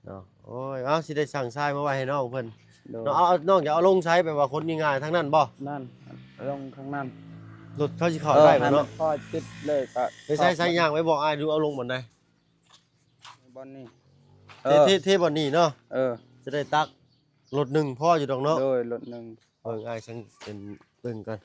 เนาะโอ้ยเอาสิได้สั่งทรายมาไว้ให้น้องเพิ่นโดย เนาะเอาน้องอย่าเอาลงใช้แบบว่าคนง่ายๆทั้งนั้นบ่นั่นลงข้างนั้นรถเขาสิเข้าได้บ่เนาะพอติดเลยก็ไปใส่ย่างไว้บอกอ้ายดูเอาลงบ่ได้บอลนี่เทบ่นี่เนาะจะได้ตักรถ1พออยู่ดอกเนาะโดยรถ1เบิ่งอ้ายซั่งเป็นเบิ่งกัน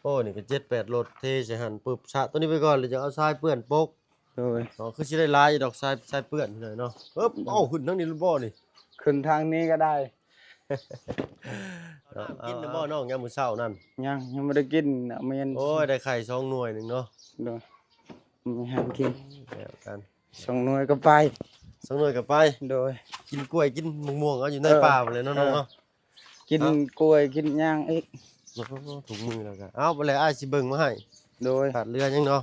โอ้นี่ก็7-8รถเทใส่หั่นปึ๊บชะตัวนี้ไปก่อนแล้วจะเอาทรายเปื้อนปกโดยคือสิได้หลายอยู่ดอกทรายเปื้อนเลยเนาะเอ้าขึ้นทั้งนี้บ่นี่ขึ้นทางนี้ก็ได้กินบ่น้องยามมื้อเช้านั่นยังไม่ได้กินเมียนโอ้ยได้ไข่2หน่วยนึงเนาะโดยมีหากินแล้วกัน2หน่วยก็ไป2หน่วยก็ไปโดยกินกล้วยกินมะม่วงเอาอยู่ในป่าหมดเลยเนาะน้องเนาะกินกล้วยกินย่างอีกถุงมือแล้วกันเอาไปเลยอ้ายสิเบิ่งมาให้โดยขาดเรือยังเนาะ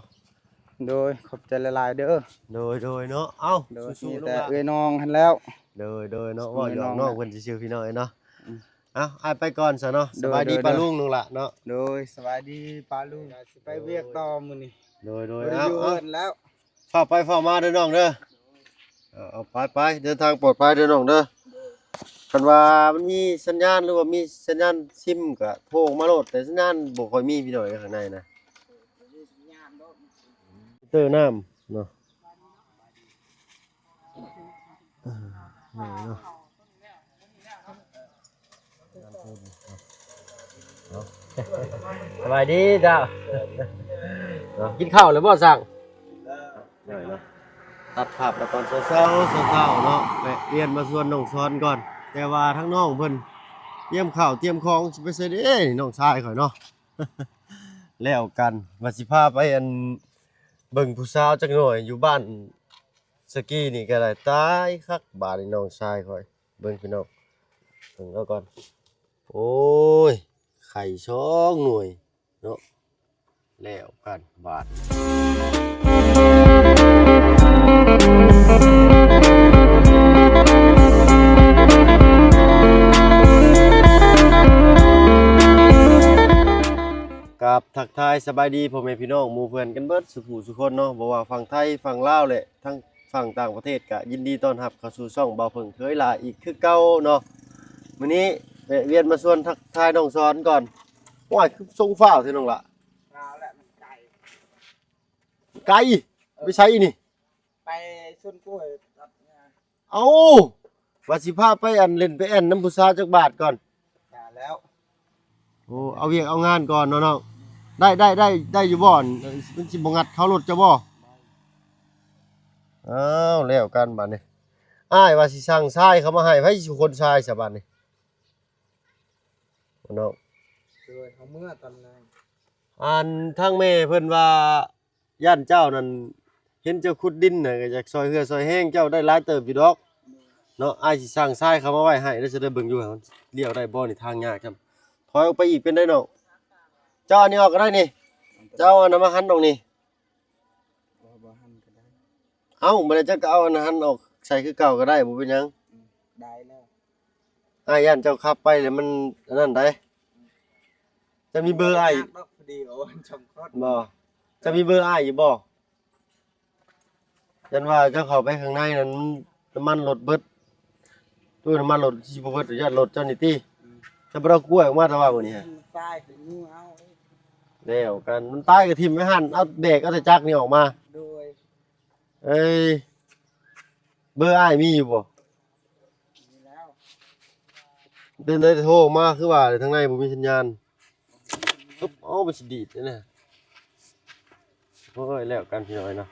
โดยขอบใจหลายๆเด้อโดยเนาะเอ้าสู้ๆแต่เอ้ยน้องหันแล้วโดยเนาะว่าอยู่น้องเพิ่นสิชื่อพี่น้อยเนาะอ้าวอ้ายไปก่อนซะเนาะสบายดีป้าลุงนึงล่ะเนาะโดยสบายดีป้าลุงสิไปเวียกต่อมื้อนี้โดยเอาแล้วฝากไปฝากมาเด้อน้องเด้อเอาไปเดินทางปลอดภัยเด้อน้องเด้อคันว่ามันมีสัญญาณหรือว่ามีสัญญาณซิมก็โทรมาโลดแต่สัญญาณบ่ค่อยมีพี่น้อยข้างในนะเตอร์น้ำเนาะสบายดีจ้ากินข้าวแล้วบ่สั่งตัดภาพแล้วตอนเช้าเนาะไปเรียนมาส่วนน้องซ้อนก่อนแต่ว่าทั้งน้องเพิ่นเตรียมข้าวเตรียมของสิไปใส่เด้น้องชายข่อยเนาะแล้วกันว่าสิพาไปอันเบิ่งผู้สาวจักหน่อยอยู่บ้านสกีนี่ก็ได้ตายคักบาดนี่น้องชายข่อยเบิ่งพี่น้องเบิ่งเอาก่อนโอ้ยไข่2หน่วยเนาะแล้วกันบาดกับทักทายสบายดีพ่อแม่พี่น้องหมู่เพื่อนกันเบิดสุขุสุคนเนาะบ่ว่าฝั่งไทยฝั่งลาวแหละทั้งฝั่งต่างประเทศก็ยินดีต้อนรับเข้าสู่ช่องเบาเพิ่งเคยลาอีกคือเก่าเนาะมื้อนี้แวะเวียนมาชวนทักทายน้องสอนก่อนว้ายคือทรงฟ้าวเท่น้องล่ะไกลไปใช้นี่ไปชนกล้วยเอาว่าสิพาไปอันเล่นไปแอนน้ำพุชาจักบาทก่อนแล้วโอ้เอาเวียกเอางานก่อนเนาะได้อยู่บ่อนมันสิบ่งัดเขารถจะบ่อ้าวแล้วกันบัดนี้อ้ายว่าสิสั่งทรายเขามาให้ไผสิคนทรายซะบัดนี้เนาะด้วยเฮาเมื่อตอนนั้นอันทางแม่เพิ่นว่าย่านเจ้านั่นเห็นเจ้าขุดดินน่ะก็อยากซอยเหือซอยแห้งเจ้าได้หลายเติบอยู่ดอกเนาะอ้ายสิสั่งทรายเขามาไว้ให้แล้วจะได้เบิ่งอยู่ว่าเลี้ยวได้บ่นี่ทางยากจังถอยออกไปอีกเป็นได้เนาะเจ้าอันนี้ออกก็ได้นี่เจ้าอันนั้นมาหันตรงนี้บ่หันก็ได้เอ้าบ่ได้จะเอาอันนั้นหันออกใส่คือเก่าก็ได้บ่เป็นหยังได้แล้วอ้ายย่านเจ้าขับไปแล้วมันอันนั้นได้จะมีเบอร์อ้ายพอดีโอ้จำคอดบ่จะมีเบอร์อ้ายอยู่บ่ยันว่าเจ้าเข้าไปข้างในนั้นน้ำมันรถเบิดตู้น้ำมันรถสิบ่เบิดญาติรถเจ้านี่ติจะบ่เอากล้วยออกมาแต่ว่ามื้อนี้ฮะตายคืองูเอาแล้วกันมันตายก็ทิ่มไว้หั่นเอาเบรกเอาแต่จักรนี่ออกมาโดยเอ้ยเบอร์อ้ายมีอยู่บ่มีแล้วเดินได้โทรมาคือว่าทางในบ่มีสัญญาณปึ๊บอ้อมันสิดีดนี่นะโอ้ยแล้วกันพี่น้อยเนาะ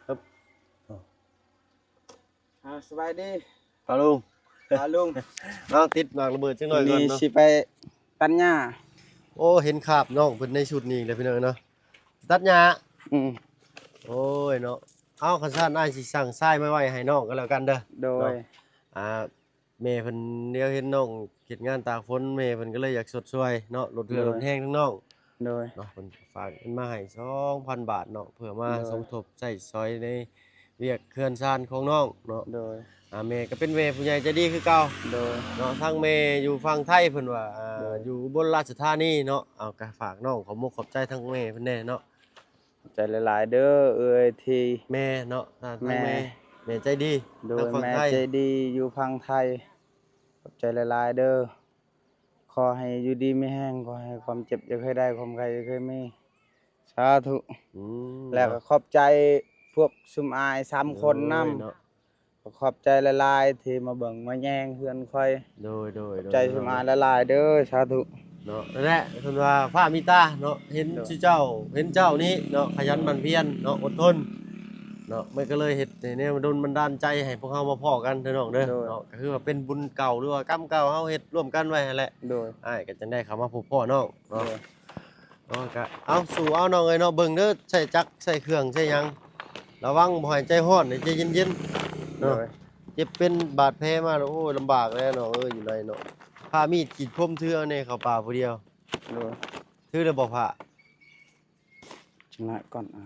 ครับสบายดีปาลุงน้องติดมากระเบิดจังหน่อยก่อนเนาะนี่สิไปตัดหญ้าโอ้เห็นคราบน้องเพิ่นในชุดนี้เลยพี่น้อยเนาะตัดหญ้าโอ้ยเนาะเอาคันซั่นอ้ายสิสั่งทรายมาไว้ให้น้องก็แล้วกันเด้อโดยแม่เพิ่นเดี๋ยวเห็นน้องเฮ็ดงานตากฝนแม่เพิ่นก็เลยอยากสดช่วยเนาะรถเรือรถแห้งทั้งน้องโดยเนาะเพิ่นฝากเงินมาให้ 2,000 บาทเนาะเพื่อมาสมทบใช้ซอยในเวียกเขื่อนซานของน้องเนาะโดยแม่ก็เป็นแม่ผู้ใหญ่ใจดีคือเก่าโดยเนาะทั้งแม่อยู่ฝั่งไทยเพิ่นว่าอยู่อุบลราชธานีเนาะเอาก็ฝากน้องขอบคุณขอบใจทั้งแม่เพิ่นแน่เนาะใจ ใจหลายๆเด้อเอ้ยที่ แม่เนาะทาง แม่ แม่ใจดี โด ทาง ย ฝั่ง แม่ ไทย ใจดีอยู่พังไทยขอบใจหลายๆเด้อขอให้อยู่ดีไม่แห้งขอให้ความเจ็บอย่าเคยได้ความใครอย่าเคยมีสาธุ อืม แล้วก็ขอบใจพวกซุมอาย3คนนำ เนาะ ขอบใจหลายๆที่มาเบิ่งมาแย่งเพื่อนค่อย โดย ขอบใจซุมอายหลายๆเด้อสาธุ เนาะนั่นแหละเพิ่นว่าพระมิตาเนาะเห็น โดย ชื่อเจ้าเห็นเจ้านี้เนาะขยันหมั่นเพียรเนาะอดทนเนาะมันก็เลยเฮ็ดให้แนวดลบันดาลใจให้พวกเฮามาพ้อกันเด้อน้องเด้อเนาะก็คือว่าเป็นบุญเก่าหรือว่ากรรมเก่าเฮาเฮ็ดร่วมกันไว้นั่นแหละ โดย อ้ายก็จังได้เข้ามาพบพ่อน้อง โด เนาะ ย เนาะก็เอาสู่เอาน้องเอ้ยเนาะเบิ่งเด้อใส่จักรใส่เครื่องใส่หยังระวังบ่ให้ใจร้อนให้ใจเย็นๆ โด เนาะ ย เจ็บเป็นบาดแผลมาแล้วโอ้ยลำบากเลยเนาะอยู่ในเนาะพามีดกรีดพรมเทื่อเนี่ยเข้าป่าผู้เดียว โดย ถือแล้วบ่พระ ชนะก่อนเอา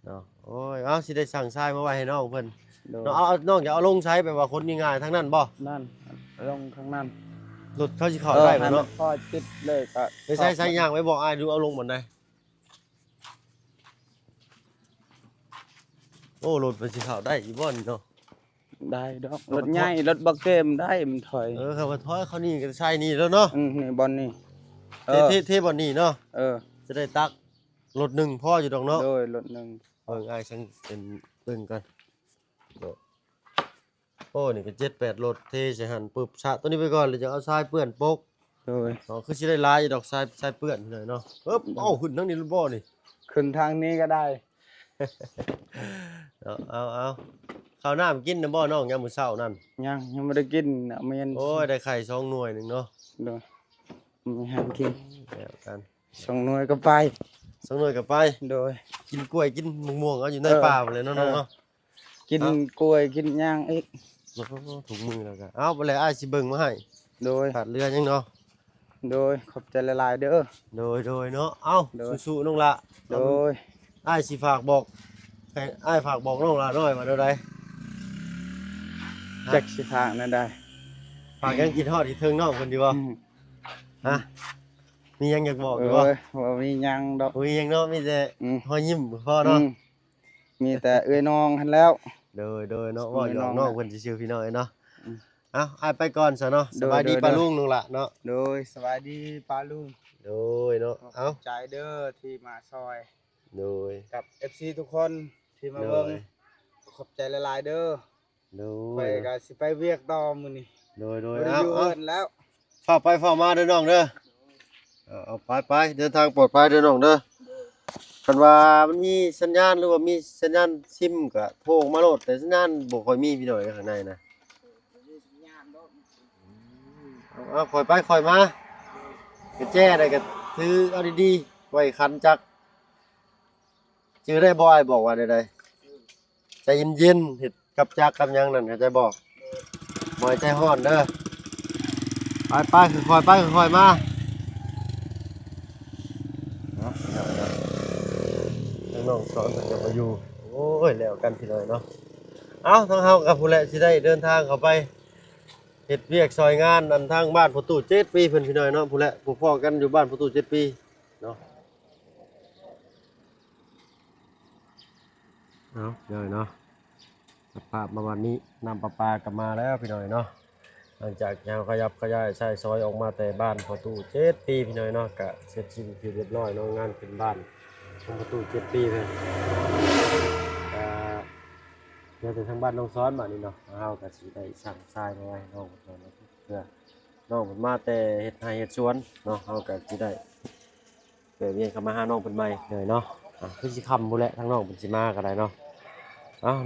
เนาะโอ้ยเอาสิได้สั่งทรายมาไว้ให้น้องเพิ่น โดย เนาะเอาน้องอย่าเอาลงใช้แบบว่าคนง่ายๆทั้งนั้นบ่ นั่นลงข้างนั้น รถเขาสิเข้าได้บ่ ให้มั เนาะ พอติดเลยก็ ไปใส่ย่างไว้บอกอ้ายดูเอาลงบ่ได้โอ้รถมันสิเข้าได้อีบ่นี่เนาะ ได้ดอกรถใหญ่รถบักเกมได้มันถอย ครับว่าถอยเขานี่ก็ใส่นี่แล้วเนาะ นี่บอลนี่ เทบ่นี่เนาะ เออ จะได้ตักรถหนึงพออยู่ดอกเนาะ โดยรถหนึ่ง เบิ่งอ้ายสังเป็นเบิ่งกันโดโอ้นี่ก็7-8รถเทใส่หั่นปึ๊บชะตัวนี้ไปก่อนแล้วจะเอาทรายเปื้อนปก โดย เนาะคือสิได้หลายอยู่ดอกทรายเปื้อนเลยเนาะปึ๊บเอ้าขึ้นทั้งนี้รถบ่นี่ ขึ้นทางนี้ก็ได้ เอาข้าวน้ำกินนะบ่น้องยามมื้อเช้านั่น ยังไม่ได้กินเอาเมน โอ้ยได้ไข่2หน่วยหนึงเนาะ โดยไม่ห้ามกิน แล้วกัน 2 หน่วยก็ไป 2หน่วยก็ไป โดย กินกล้วยกินมะม่วงเอาอยู่ในป่าหมดเลยเนาะน้องเนาะ กินกล้วยกินย่างอีก ถุงมือแล้วกันเอาไปเลยอ้ายสิเบิ่งมาให้ โดย ขาดเรือยังเนาะ โดยขอบใจหลายๆเด้อ โดยเนาะเอ้า โดย สู้ๆน้องละ โดย อ้ายสิฝากบอกให้อ้ายฝากบอกน้องละหน่อยว่าเท่าใด จักสิทางนั่นได้ ฝากยังกินฮอดที่เทิงน้องเพิ่นดีบ่ อืม ฮะมียังอยากบอก โด อยู่บ่ ยว่ามีหยังดอก โอ้ยยังเนาะมีแต่ อืม รอยยิ้มพอเนาะ มีแต่เอ้ยน้องหันแล้ว โดยเนาะว่าอยู่ น้อง น้อง นะ เพิ่นสิชื่อพี่น้อยเนาะ อืม เอ้าอ้ายไปก่อนซะเนาะส โดย บายดี โดย ป้าลุงนึงล่ะเนาะ โดยสวัสดีป้าลุง โดยเนาะ ข เอ้า อบใจเด้อที่มาซอย โดย กับ FC ทุกคนที่มาเบิ่ง โดย ขอบใจหลายๆเด้อ โด ไป ย ก็สิไปเวียกต่อมื้อนี้ โดย บ่ได้ เอ้า อยู่ เอ้า เอิ้นแล้ว ฝากไปฝากมาเด้อน้องเด้อเอาไปเดินทางปลอดภัยเด้อน้องเด้อคันว่ามันมีสัญญาณหรือว่ามีสัญญาณซิมก็โทรออกมาโลดแต่สัญญาณบ่ค่อยมีพี่น้อยข้างในนะเอาค่อยไปค่อยมาก็แจ้ได้ก็ถือเอาดีๆไว้คันจักจื้อได้บ่อ้ายบอกว่าใดๆใจเย็นๆเฮ็ดกับจักกับหยังนั่นเข้าใจบ่บ่ให้ใจร้อนเด้อไปค่อยๆไปค่อยๆมาเนาะน้องสอนเพิ่นจะมาอยู่โอ้ยแล้วกันพี่น้อยเนาะเอ้าทางเฮากับผู้แหละสิได้เดินทางเข้าไปเฮ็ดเวียกซอยงานอันทางบ้านประตู7ปีเพิ่นพี่น้อยเนาะผู้แหละผู้พ้อกันอยู่บ้านประตู7ปีเนาะเอาเดี๋ยวเนาะสภาพมาวันนี้น้ำประปากลับมาแล้วพี่น้อยเนาะหลังจากยาวขยับขยายใช้ซอยออกมาแต่บ้านประตู7ปีพี่น้อยเนาะก็เสร็จสิ้นที่เรียบร้อยเนาะงานขึ้นบ้านของประตู7ปีเพิ่นเดี๋ยวถึงทางบ้านน้องซ้อนมานี่เนาะเฮาก็สิได้สั่งทรายมาไว้ให้น้องเพิ่นเนาะเพื่อน้องเพิ่นมาแต่เฮ็ดไร่เฮ็ดสวนเนาะเฮาก็สิได้เวียนเข้ามาหาน้องเพิ่นใหม่เลยเนาะคือสิค่ำพุ่นแหละทางน้องเพิ่นสิมาก็ได้เนาะ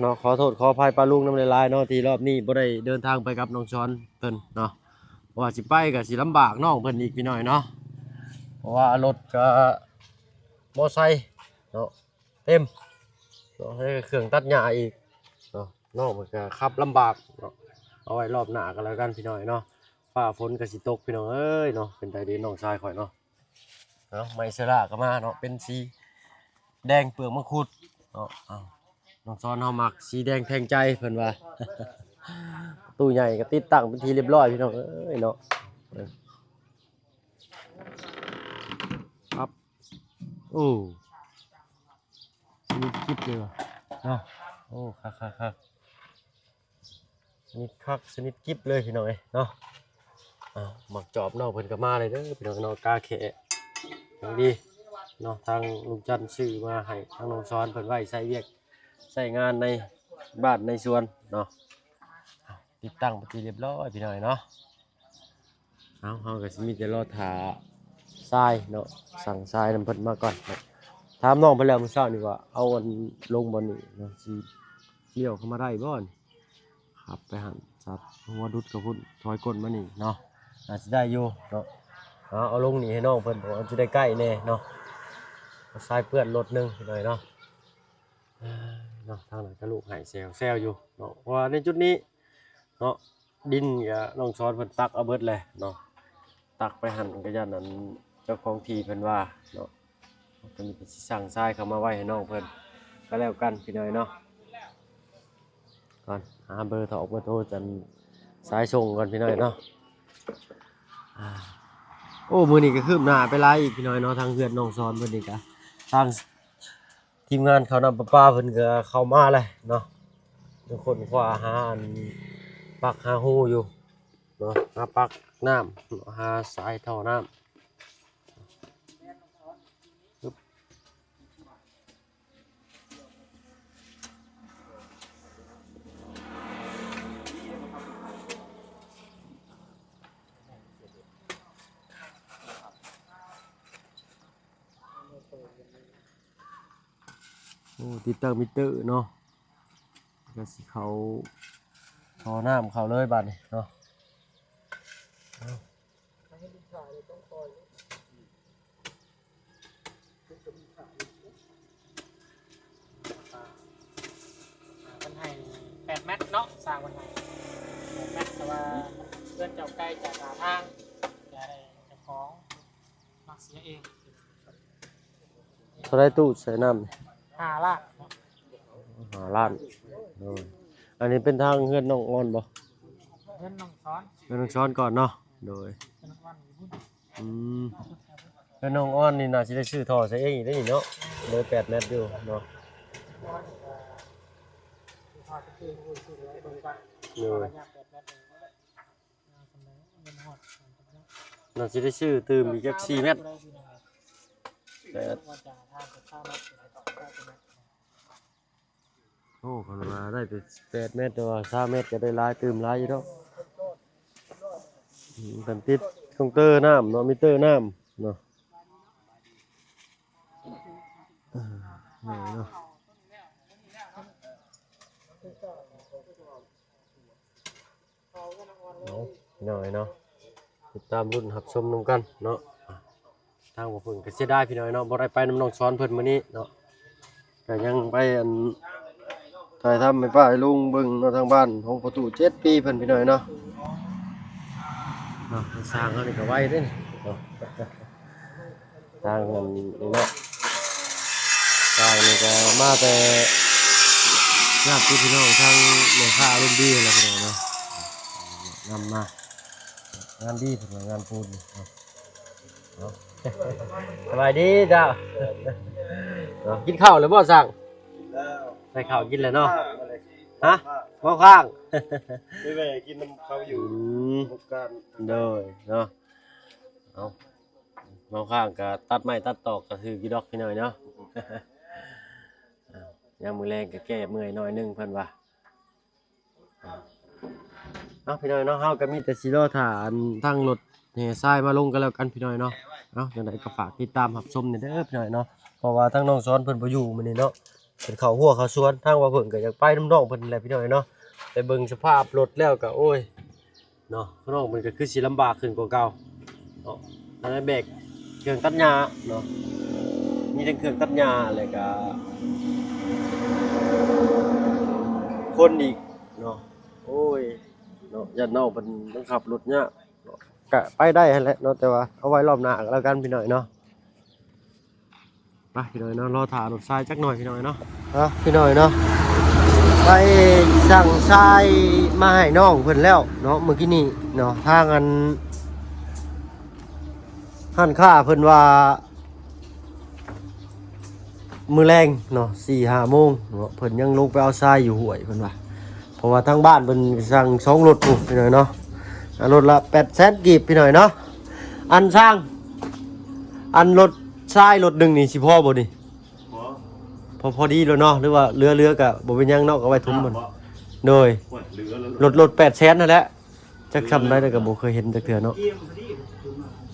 เนาะขอโทษขออภัยป้าลุงน้ำลายๆเนาะที่รอบนี้บ่ได้เดินทางไปกับน้องช้อนเพิ่นเนาะเพราะว่าสิไปก็สิลำบากน้องเพิ่นอีกพี่น้อยเนาะเพราะว่ารถก็มอไซค์เนาะเต็มเนาะให้เครื่องตัดหญ้าอีกเนาะน้องมันก็ขับลำบากเนาะเอาไว้รอบหน้ากันแล้วกันพี่น้อยเนาะฟ้าฝนก็สิตกพี่น้องเอ้ยเนาะเป็นไดดีน้องชายข่อยเนาะไมเซราก็มาเนาะเป็นสีแดงเปลือกมังคุดเนาะน้องซ้อนเฮามักสีแดงแทงใจเพิ่นว่า ตู้ใหญ่ก็ติดตั้งเป็นทีเรียบร้อยพี่น้องเอ้ยเนาะครับโอ้ นิทกิบเลยว่ะเนาะโอ้คักสนิทคักสนิทกิบเลยพี่น้องเอ้ยเนาะหมักจอบเนาะเพิ่นก็มาเลยเด้อพี่น้องเนาะกาแขอย่างดีเนาะทางลุงจันทร์ซื้อมาให้ทางน้องซ้อนเพิ่นไว้ใช้เวียกใช้งานในบ้านในสวนเนาะติดตั้งไปนที่เรียบร้อยพี่น้องเนาะเฮาก็สิมีแต่รอท่าทรายเนาะสั่งทรายนำเพิ่นมาก่อนเนาะถามน้องเพิ่นแล้วมื้อเช้านี่ว่าเอาอันลงบ่นี่เนาะสิเลี้ยวเข้ามาได้บ่นี่ครับไปหันสัตว์หัวดุดกับพุ่นถอยก้นมานี่เนาะอาจสิได้อยู่เนาะเอาลงนี่ให้น้องเพิ่นบอกว่าสิได้ใกล้แน่เนาะเอาทรายเปื้อนรถนึงหน่อยเนาะเนาะทางนั้นก็ลูกให้แซวอยู่เนาะเพราะว่าในจุดนี้เนาะดินก็น้องซ้อนเพิ่นตักเอาเบิดเลยเนาะตักไปหั่นก็ย่านนั้นเจ้าของที่เพิ่นว่าเนาะเพิ่นก็สิสั่งทรายเข้ามาไว้ให้น้องเพิ่นก็แล้วกันพี่น้อยเนาะก่อนหาเบอร์เบอร์โทรจันสายส่งก่อนพี่น้อยเนาะโอ้มื้อนี้ก็คืบหน้าไปหลายอีกพี่น้อยเนาะทางเพื่อนน้องซ้อนเพิ่นนี่ก็ทางทีมงานเขาวนำประปาเพิ่นก็เข้ามาเลยเนาะทุกคนคว้าหาปักหาหูอยู่เนาะหาปักน้ำหาสายท่อน้ำติดตั้งมิเตอร์เนาะก็สิเขาท่อน้ำเขาเลยบัดนี้เนาะมันให้8 เมตรเนาะสร้างมันให้8 เมตรแต่ว่าเพื่อนเจ้าใกล้จากหาทางอย่าได้เจ้าของมักเสียเอง เท่าไรตู้ใส่น้ำ 5 ล้านเนาะ ล้านอันนี้เป็นทางเฮือนน้องอ้อนบ่ เพื่อนน้องซ้อน เฮือนน้องช้อนก่อนเนาะโดย เพื่อนน้องวันอยู่พุ่น อืมเฮือนน้องอ้อนนี่น่าสิได้ซื้อท่อใส่เองอีกได้นี่เนาะเลย8 เมตรอยู่เนาะ ซ้อนคือพอจะคือคือไว้ตรงกัน โดย ระยะ8 เมตรเลยสำหรับเงินหอด น่าสิได้ซื้อตื่มอีกจัก4 เมตร แต่ว่าจะทางกับข้าวเมตรต่อได้เป็นเมตร โอ้คนมาได้ไป8 เมตรแต่ว่า3 เมตรก็ได้หลายตื่มหลายอยู่เนาะกันติดคอมเตอร์น้ำเนาะมิเตอร์น้ำเนาะเนาะหน่อยเนาะติดตามรุ่นหับชมนำกันเนาะทางผมเพิ่งก็เสียดายพี่น้อยเนาะบ่ได้ไปน้ำน้องซ้อนเพิ่นมื้อนี้เนาะก็ยังไปถ่ายทำให้ป้าให้ลุงเบิ่งเนาะทางบ้านของประตู7 ปีเพิ่นพี่น้อยเนาะสร้างเขานี่ก็ไว้เด้นี่เนาะทางนั้นนี่เนาะทางนี่ก็มาแต่ญาติพี่น้องทางแม่ค้ารุ่นดีแหละพี่น้องเนาะนำมางานดีเพิ่นว่างานปูนนี่เนาะสบายดีจ้ากินข้าวแล้วบ่สั่งใส่ข้าวกินแล้วเนาะฮะบ่ข้างไม่ไปกินน้ำเขาอยู่มุกการเด้อเนาะเอาบ่ข้างก็ตัดไม้ตัดตอกก็คือกี่ดอกพี่น้อยเนาะยามมื้อแลงก็แก้เมื่อยหน่อยนึงเพิ่นว่าเอาพี่น้อยเนาะเฮาก็มีแต่สิรอท่าทางรถแห่ทรายมาลงกันแล้วกันพี่น้อยเนาะจังได๋ก็ฝากติดตามรับชมนี่เด้อพี่น้อยเนาะเพราะว่าทางน้องซ้อนเพิ่นบ่อยู่มื้อนี้เนาะเพิ่นเข้าหัวเข้าสวนทางว่าเพิ่นก็อยากไปน้ำน้องเพิ่นแหละพี่น้อยเนาะไปเบิ่งสภาพรถแล้วก็โอ้ยเนาะน้องมันก็คือสิลำบากขึ้นกว่าเก่าเนาะทางแบกเครื่องตัดหญ้าเนาะมีทั้งเครื่องตัดหญ้าแล้วก็คนอีกเนาะโอ้ยเนาะญาติน้องเพิ่นต้องขับรถยากก็ไปได้แหละเนาะแต่ว่าเอาไว้รอบหน้าก็แล้วกันพี่น้อยเนาะไปพี่น้อยเนาะรอถ่ารถทรายจักหน่อยพี่น้อยเนาะพี่น้อยเนาะไปสั่งทรายมาให้น้องเพิ่นแล้วเนาะเมื่อกี้นี้เนาะทางอันห้านค้าเพิ่นว่า มื้อแรงเนาะ 4-5 โมงเนาะเพิ่นยังลงไปเอาทรายอยู่ห้วยเพิ่นว่าเพราะว่าทางบ้านเพิ่นสั่ง2รถพุ่นพี่น้อยเนาะรถละ800,000กีบพี่น้อยเนาะอันสร้างอันรถทรายรถหนึงนี่สิพอบ่นี่พอดีแล้วเนาะหรือว่าเรือก็บ่เป็นหยังเนาะก็ไว้ทุนมันโดยรถ800,000นั่นแหละจักทำได้ก็บ่เคยเห็นจักเทื่อเนาะ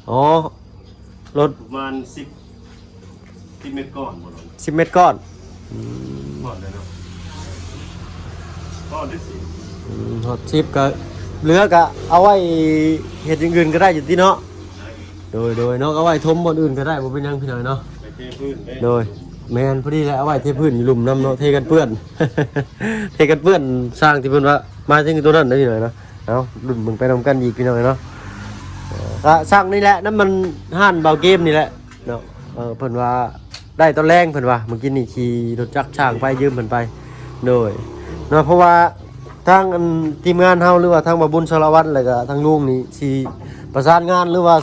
อ๋อรถประมาณ10เมตรก้อนบ่ลง 10 เมตรก้อน ก้อนเลยเนาะก้อนได้สิ ฮอตชิปก็เรือก็เอาไว้เฮ็ดอย่างอื่นก็ได้อยู่ที่เนาะโดยเนาะเอาไว้ทมบนอื่นก็ได้บ่เป็นหยังพี่น้อยเนาะ ไปเทพื้นได้ โดยแมนพอดีแล้วเอาไว้เทพื้นอยู่หลุมน้ำเนาะเทกันเปื้อน เทกันเปื้อนสร้างที่เพิ่นว่ามาถึงตัวนั้นได้พี่น้อยเนาะเอารุ่นมึงไปนำกันอีกพี่น้อยเนาะก็สร้างนี่แหละนั่นมันห้านเบาเกมนี่แหละเนาะเพิ่นว่าได้ตอนแรงเพิ่นว่าเมื่อกี้นี่ขี่รถจักรช่างไปยืมเพิ่นไปโดยเนาะเพราะว่าทางทีมงานเฮาหรือว่าทางบ่บุญสารวัตรแล้วก็ทางลุงนี่สิประสานงานหรือว่า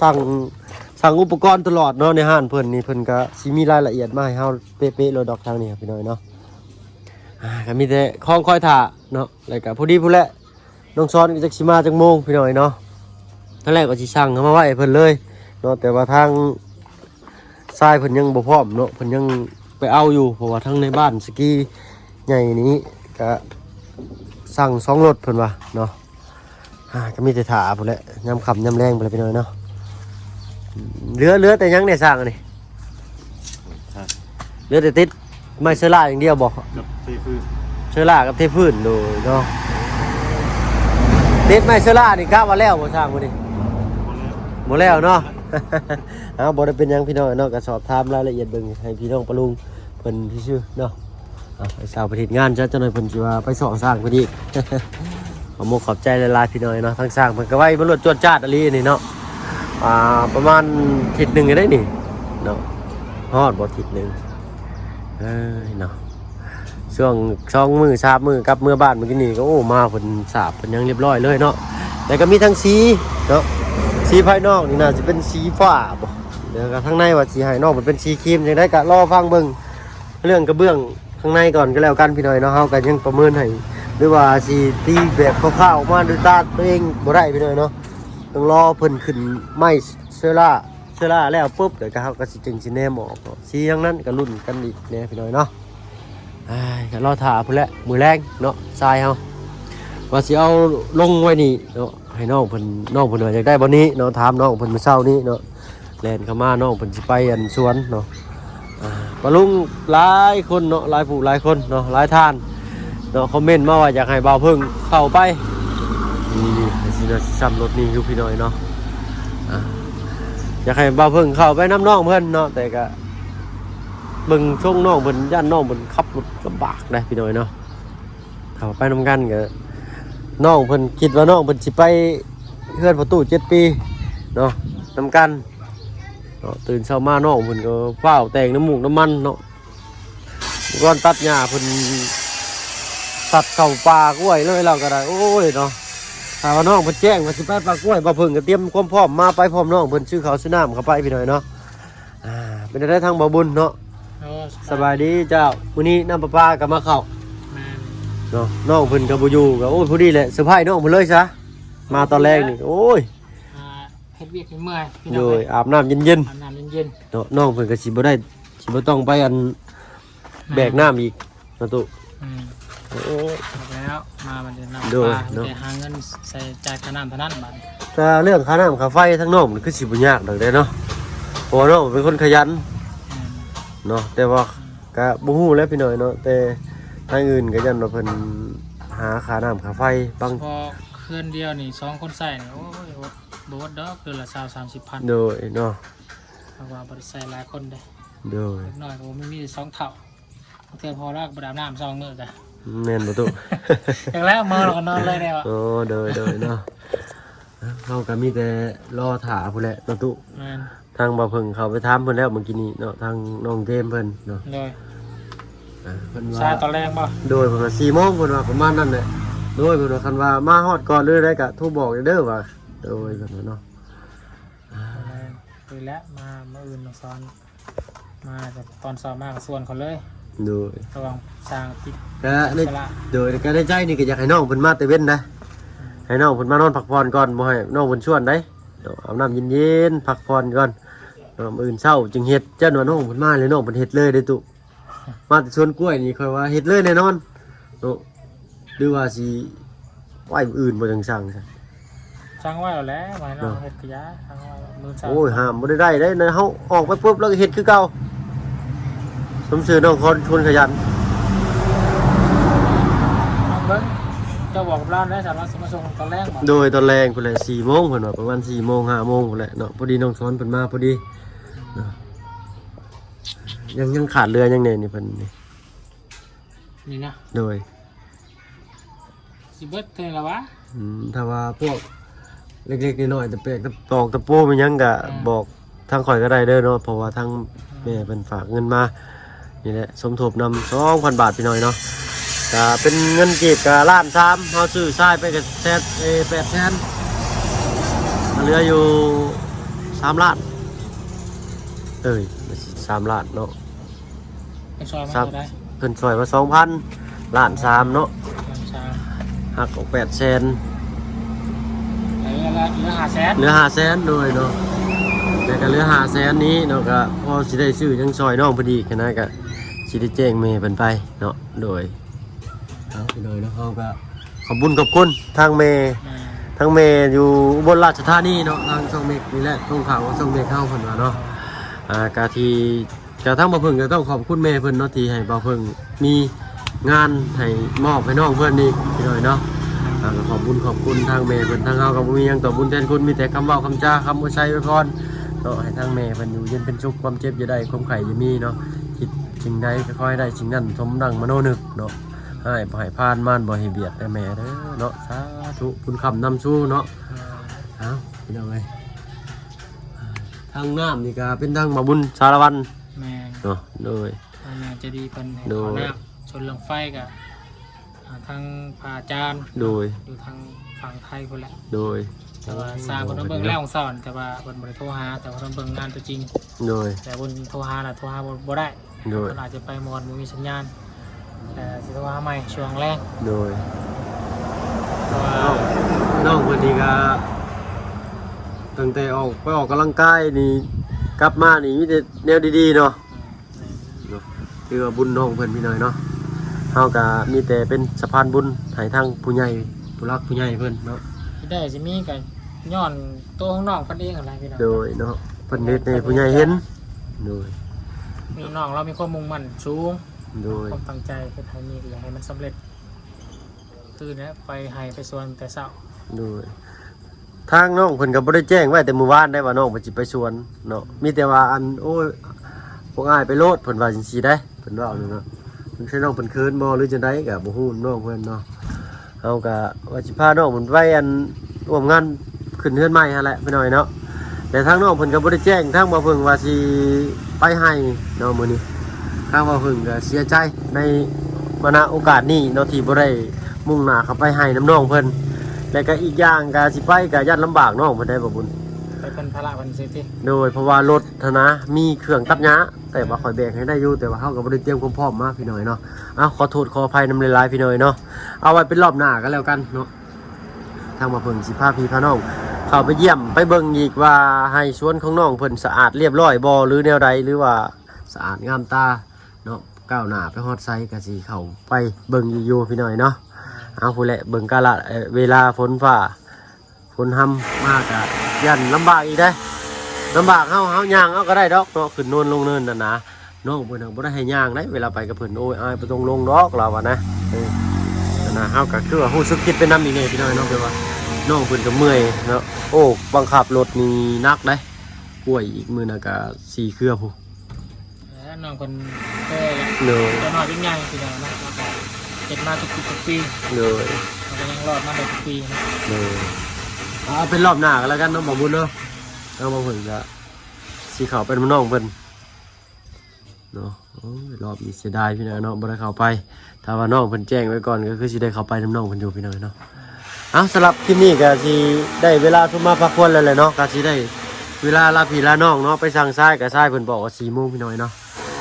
สั่งอุปกรณ์ตลอดเนาะในห้านเพิ่นนี่เพิ่นก็สิมีรายละเอียดมาให้เฮาเป๊ะๆเลยดอกทางนี้ครับพี่น้อยเนาะก็มีแต่คองคอยท่าเนาะแล้วก็พอดีพุ่นแหละน้องซ้อนก็จักสิมาจักโมงพี่น้อยเนาะตอนแรกก็สิสั่งเข้ามาไว้ให้เพิ่นเลยเนาะแต่ว่าทางทรายเพิ่นยังบ่พร้อมเนาะเพิ่นยังไปเอาอยู่เพราะว่าทางในบ้านสกีใหญ่นี้ก็สั่ง2รถเพิ่นว่าเนาะก็มีแต่ท่าพุ่นแหละยามค่ำยามแรงพุ่นแหละพี่น้อยเนาะเรือแต่ยังเนี่ยสร้างอันนี้เรือแต่ติดไม่เชื้อราอย่างเดียวบอก กับเทพื้น เชื้อรากับเทพื้นโดยเนาะติดไม่เชื้อรานี่กล้ามาแล้วบ่สร้างบ่นี่บ่แล้วเนาะ เอาบ่ได้เป็นหยังพี่น้องเนาะก็สอบถามรายละเอียดเบิ่งให้พี่น้องปะลุงเพิ่นซื่อๆเนาะไอ้สาวประเทศงานจ้าหน่อยเพิ่นสิว่าไปสอสร้างพอดี ขอขอบใจหลายๆพี่น้อยเนาะทั้งสร้างเพิ่นก็ไว้บ่รวดจวดจ้าดอะไรนี่เนาะประมาณทิศหนึ่งก็ได้นี่เนาะฮอดบ่ทิศหนึ่งเนาะช่วง2 มื้อ 3 มื้อกลับเมื่อบ้านเมื่อกี้นี่ก็โอ้มาเพิ่นสาบเพิ่นยังเรียบร้อยเลยเนาะแต่ก็มีทั้งสีเนาะสีภายนอกนี่น่าจะเป็นสีฟ้าบ่เดี๋ยวก็ข้างในว่าสีภายนอกมันเป็นสีครีมจังได๋ก็รอฟังเบิ่งเรื่องกระเบื้องข้างในก่อนก็แล้วกันพี่น้อยเนาะเฮาก็ยังประเมินให้หรือว่าสิตีแบบคร่าวๆออกมาด้วยตาตัวเองบ่ได้พี่น้อยเนาะต้องรอเพิ่นขึ้นไม้เชื้อราแล้วปุ๊บเดี๋ยวก็เฮาก็สิจึงสิแนมออกเนาะสีอย่างนั้นก็ลุ้นกันอีกแน่พี่น้อยเนาะก็รอท่าพุ่นแหละมื้อแรงเนาะทรายเฮาว่าสิเอาลงไว้นี่เนาะให้น้องเพิ่นว่าอยากได้บ่นี้เนาะถามน้องเพิ่นมื้อเช้านี้เนาะแล่นเข้ามาน้องเพิ่นสิไปอันสวนเนาะปะลุงหลายคนเนาะหลายผู้หลายคนเนาะหลายท่านเนาะคอมเมนต์มาว่าอยากให้บ่าวเพิ่งเข้าไปนี่สินะซ้ำรถนี่อยู่พี่น้อยเนาะอยากให้บ่าวเพิ่งเข้าไปน้ำน้องเพิ่นเนาะแต่ก็เบิ่งช่วงน้องเพิ่นย่านน้องเพิ่นขับรถลำบากได้พี่น้อยเนาะเข้าไปนำกันก็น้องเพิ่นคิดว่าน้องเพิ่นสิไปเฮือนประตู7 ปีเนาะนำกันเนาะตื่นเช้ามาน้องเพิ่นก็เฝ้าแต่งน้ำมูกน้ำมันเนาะก่อนตัดหญ้าเพิ่นตัดเข้าป่ากล้วยเลยเราก็ได้โอ้ยเนาะถ้าว่าน้องเพิ่นแจ้งว่าสิไปปลากล้วยบ่เพิ่งก็เตรียมความพร้อมมาไปพร้อมน้องเพิ่นซื้อข้าวซื้อน้ำเข้าไปพี่น้อยเนาะเป็นได้ทางบ่บุญเนาะสบายดีเจ้ามื้อนี้น้ำประปาก็มาเข้าเนาะน้องเพิ่นก็บ่อยู่ก็โอ้ยพอดีแหละเซอร์ไพรส์น้องเพิ่นเลยซะมาตอนแรกนี่โอ้ย เฮ็ดเวียกเมื่อยพี่ โด น้อง ยอาบน้ำเย็น อาบน้ำเย็น ๆเนาะน้องเพิ่นก็สิบ่ต้องไปอันแบกน้ำอีกนะตุ ๆ โอ้ย จบแล้วมาบันเดินน้ำ โดย ปลา เนาะ ไปหาเงินใส่จ่ายค่าน้ำเท่านั้นบัด แต่เรื่องค่าน้ำค่าไฟทั้งน้องมันคือสิบ่ยากดอกเด้เนาะเพราะว่าน้องเป็นคนขยันเนาะแต่ว่าก็บ่ฮู้แล้วพี่น้อยเนาะแต่ทางอื่นก็ยันว่าเพิ่นหาค่าน้ำค่าไฟบาง พอเคลื่อนเดียวนี่2 คนใส่นี่โอ้ยบ่วัดดอกเดือนละ20-30,000 โดยเนาะ เพราะว่าบ่ได้ใส่หลายคนเด้ โดย เล็กน้อยก็บ่มี2 เท่าเทื่อพอแล้วบ่ได้อาบน้ำ2 มื้อจ้ะ แม่นบ่ตุ อย่างแล้วมื้อเราก็นอนเลยแล้ว โอ้โดยเนาะเฮาก็มีแต่รอท่าพุ่นแหละเนาะตุ แม่น ทางบ่าวเพิ่งเขาไปถามเพิ่นแล้วเมื่อกี้นี้เนาะทางน้องเจมส์เพิ่นเนาะ โดย เพิ่น ซา ว่า ตอนแรกบ่ โดยเพิ่นว่า4 โมงเพิ่นว่าประมาณนั้นแหละโดยเพิ่นว่าคันว่ามาฮอดก่อนหรือได้ก็โทรบอกเด้อว่าโดยเพิ่นว่าเนาะ คุยแล้วมาเมื่ออื่นมาซ้อน มาจากตอนสอบมากับส่วนเขาเลย โดย ระวังสร้างติด ก็ใน เวลา โดยก็ในใจนี่ก็อยากให้น้องเพิ่นมาแต่เว้นนะให้น้องเพิ่นมานอนพักผ่อนก่อนบ่ให้น้องเพิ่นชวนได้เนาะอาบน้ำเย็นๆพักผ่อนก่อนเนาะมื้ออื่นเช้าจึงเฮ็ดจั่นว่าน้องเพิ่นมาเลยน้องเพิ่นเฮ็ดเลยเด้อตุมาแต่สวนกล้วยนี่ค่อยว่าเฮ็ดเลยแน่นอนเนาะหรือว่าสิไหว้มื้ออื่นบ่จังสั่งซะ ช่างไว้แล้วแหละไว้เนาะเฮ็ดกระยาช่างไว้มือสาว โอ้ยห้ามบ่ได้ได้นะเฮาออกไปปุ๊บแล้วก็เฮ็ดคือเก่าสมชื่อน้องคนขยัน เอาเบิ่งเจ้าบอกกับเราได้สามารถสิมาส่งตอนแรกบ่ โดยตอนแรงพุ่นแหละ4 โมงเพิ่นว่าประมาณ4 โมง 5 โมงพุ่นแหละเนาะพอดีน้องสอนเพิ่นมาพอดีเนาะยังขาดเรือยังแน่นี่เพิ่นนี่ นี่นะ โดย สิเบิดเท่าไหร่ละวะ ถ้าว่าพวกเล็กๆน้อยๆตะเปกตะตอกตะโป้มันยังก็บอกทางข่อยก็ได้เด้อเนาะเพราะว่าทางแม่เพิ่นฝากเงินมานี่แหละสมทบนำ 2,000 บาทพี่น้อยเนาะก็เป็นเงินเก็บก็1.3 ล้านเฮาซื้อทรายไปก็800,000เหลืออยู่3 ล้าน3 ล้านเนาะ ไอ้ซอยมาเท่าไหร่ เพิ่นช่วยมา2,000 ล้าน3เนาะ ชา หักออก800,000 เหลือ500,000 เหลือ500,000โดยเนาะแต่ก็เหลือ500,000นี้เนาะก็พอสิได้ซื้อยังซอยน้องพอดีแค่นั้นก็สิได้แจ้งแม่เพิ่นไปเนาะโดยเอาไปเลยเนาะเฮาก็ขอบคุญขอบคุณทางแม่ทางแม่อยู่อุบลราชธานีเนาะทางช่องเมฆนี่แหละตรงข้างของช่องเมฆเฮาเพิ่นว่าเนาะก็ที่ก็ทั้งบ่เพิ่งก็ต้องขอบคุณแม่เพิ่นเนาะที่ให้บ่เพิ่งมีงานให้มอบให้น้องเพิ่นนี่พี่น้อยเนาะก็ขอบคุณทางแม่เพิ่นทางเฮาก็บ่มีหยังตอบบุญแทนคุณมีแต่คำเว้าคำจาคำอวยชัยอวยพรเนาะให้ทางแม่เพิ่นอยู่เย็นเป็นสุขความเจ็บอย่าได้ความไข้อย่ามีเนาะคิดสิ่งใดก็ขอให้ได้สิ่งนั้นสมดังมโนนึกเนาะให้บ่ให้พลาดม่านบ่ให้เบียดแต่แม่เด้อเนาะสาธุคุณคำนำสู้เนาะเอาพี่น้องเอ้ยทางน้ำนี่ก็เป็นทางมาบุญสารวัตร แม่ เนาะโดย แม่จะดีเพิ่นให้ โด ขอย น้ำชนเรื่องไฟกับทางพระอาจารย์ โดย อยู่ทางฝั่งไทยพุ่นแหละ โดย แต่ว่าสร้างคนต้องเบิ่งแล้วของสอนแต่ว่าเพิ่นบ่ได้โทรหาแต่ว่าเพิ่นเบิ่งงานตัวจริง โดย แต่เพิ่นโทรหาน่ะโทรหาบ่ได้ โดย เพิ่นอาจจะไปมอนบ่มีสัญญาณแต่สิโทรหาใหม่ช่วงแรก โดย เพราะว่า น้องคนนี้ก็ตั้งแต่ออกกำลังกายนี่กลับมานี่มีแต่แนวดีๆเนาะคือว่าบุญน้องเพิ่นพี่น้อยเนาะเฮาก็มีแต่เป็นสะพานบุญให้ทางผู้ใหญ่ผู้รักผู้ใหญ่เพิ่นเนาะ ที่ได้สิมีก็ย้อนตัวของน้องเพิ่นเองนั่นแหละพี่น้อง โดยเนาะเพิ่นเฮ็ดให้ผู้ใหญ่เห็นโดย มีน้องเรามีความมุ่งมั่นสูง โดย ความตั้งใจเฮ็ดให้มีก็อยากให้มันสำเร็จคือเนี่ยไปให้ไปสวนแต่เช้า โดยทางน้องเพิ่นก็บ่ได้แจ้งไว้แต่มื้อวานได้ว่าน้องเพิ่นสิไปสวนเนาะมีแต่ว่าอันโอ้ยพวกอ้ายไปโลดเพิ่นว่าจังซี่ได้เพิ่นว่าเอาเนาะเพิ่นใช้น้องเพิ่นเคินบ่หรือจังไดก็บ่ฮู้น้องเพิ่นเนาะเฮาก็ว่าสิพาน้องเพิ่นไปอันร่วมงานขึ้นเฮือนใหม่หั่นแหละไปหน่อยเนาะแต่ทางน้องเพิ่นก็บ่ได้แจ้งทางบ่เพิ่งว่าสิไปให้เนาะมื้อนี้ทางบ่เพิ่งก็เสียใจในมาณโอกาสนี้เนาะที่บ่ได้มุ่งหน้าเข้าไปให้น้ำน้องเพิ่นแล้วก็อีกอย่างก็สิไปก็ยัดลำบากน้องเพิ่นได้บ่บุญ ไปเป็นภาระเพิ่นสิติ โดยเพราะว่ารถนะมีเครื่องตัดหญ้าแต่ว่าข่อยแบกให้ได้อยู่แต่ว่าเฮาก็บ่ได้เตรียมความพร้อมมาพี่น้อยเนาะขอโทษขออภัยนำหลายๆพี่น้อยเนาะเอาไว้เป็นรอบหน้าก็แล้วกันเนาะทางมาเพิ่งสิพาพี่พาน้องเข้าไปเยี่ยมไปเบิ่งอีกว่าให้สวนของน้องเพิ่นสะอาดเรียบร้อยบ่หรือแนวใดหรือว่าสะอาดงามตาเนาะก้าวหน้าไปฮอดไซก็สิเข้าไปเบิ่งอยู่พี่น้อยเนาะเอาผู้แหละเบิ่งกาลเวลาฝนฟ้าฝนห้ำมากอะยันลำบากอีกได้ลำบากเฮาย่างเอาก็ได้ดอกเนาะขึ้นโน่นลงเนินนั่นนะน้องเพิ่นบ่ได้ให้ย่างได้เวลาไปกับเพิ่นโอ้ยอายบ่ต้องลงดอกเราอะนะนั่นนะเฮาก็คือว่ารู้สึกคิดเป็นน้ำอีกแน่พี่น้อยเนาะคือว่าน้องเพิ่นก็เมื่อยเนาะโอ้บังคับรถนี่หนักได้ป่วยอีกมื้อน่ะก็4เครือพุ แล้วน้องเพิ่นเคย เลย จะน้อยเป็นใหญ่พี่น้องนะแล้วก็เฮ็ดมาทุกปี เลย มันก็ยังรอดมาได้ทุกปีนะ เลยเอาเป็นรอบหน้ากันแล้วกันเนาะบ่บุญเนาะเอาบ่เพิ่นก็สิเข้าเป็นน้องเพิ่นเนาะโอ้ยรอบนี้เสียดายพี่น้อยเนาะบ่ได้เข้าไปถ้าว่าน้องเพิ่นแจ้งไว้ก่อนก็คือสิได้เข้าไปนำน้องเพิ่นอยู่พี่น้อยเนาะเอาสำหรับคลิปนี้ก็สิได้เวลาทุมาพักผ่อนแล้วแหละเนาะก็สิได้ เวลาลาพี่ลาน้องเนาะไปสั่งทรายกับทรายเพิ่นบอกว่า4 โมงพี่น้อยเนาะ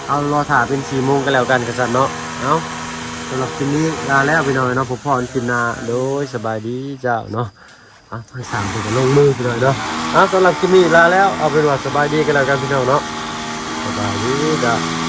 เอารอถ่าเป็น4 โมงกันแล้วกันกันซั่นเนาะเอาสำหรับคลิปนี้ลาแล้วพี่น้อยเนาะพบพรคลิปหน้าโดยสบายดีเจ้าเนาะทาง3เพิ่นก็ลงมือพี่น้อยเนาะสำหรับคลิปนี้ลาแล้วเอาเป็นว่าสบายดีกันแล้วกันพี่น้องเนาะสบายดีจ้า